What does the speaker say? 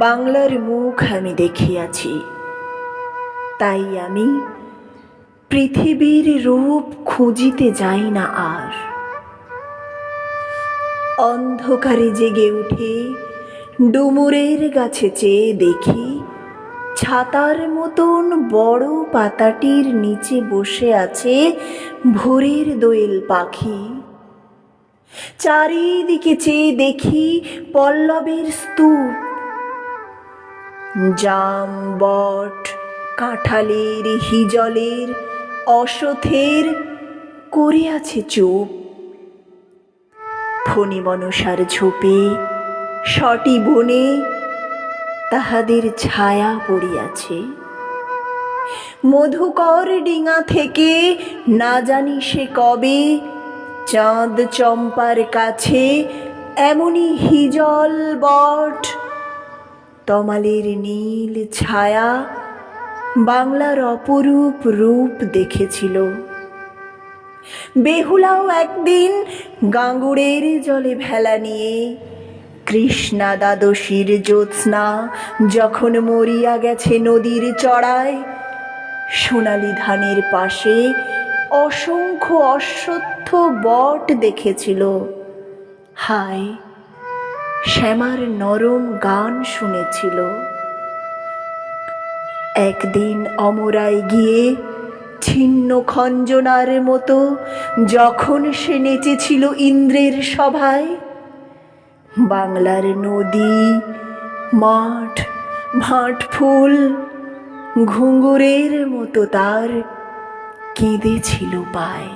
বাংলার মুখ আমি দেখিয়াছি, তাই আমি পৃথিবীর রূপ খুঁজিতে যাই না আর। অন্ধকারে জেগে উঠে ডুমুরের গাছে চেয়ে দেখি ছাতার মতন বড় পাতাটির নিচে বসে আছে ভোরের দোয়েল পাখি। চারিদিকে চেয়ে দেখি পল্লবের স্তূপ, জাম, বট, কাঁঠালের, হিজলের, অশ্বথের করে আছে চুপ। ফণি মনসার ঝোপে সটি বনে তাহাদের ছায়া পড়িয়াছে। মধুকর ডিঙা থেকে না জানি সে কবে চাঁদ চম্পার কাছে এমনি হিজল, বট, তমালের নীল ছায়া বাংলার অপরূপ রূপ দেখেছিল। বেহুলাও একদিন গাঙ্গুড়ের জলে ভেলা নিয়ে কৃষ্ণা দ্বাদশীর জ্যোৎস্না যখন মরিয়া গেছে নদীর চড়ায়, সোনালি ধানের পাশে অসংখ্য অশ্বত্থ বট দেখেছিল। হায়, শ্যামার নরম গান শুনেছিল। একদিন অমরায় গিয়ে ছিন্ন খঞ্জনার মতো যখন সে নেচেছিল ইন্দ্রের সভায়, বাংলার নদী, মাঠ, ভাট ফুল ঘুঙুরের মতো তার কেঁদেছিল পায়।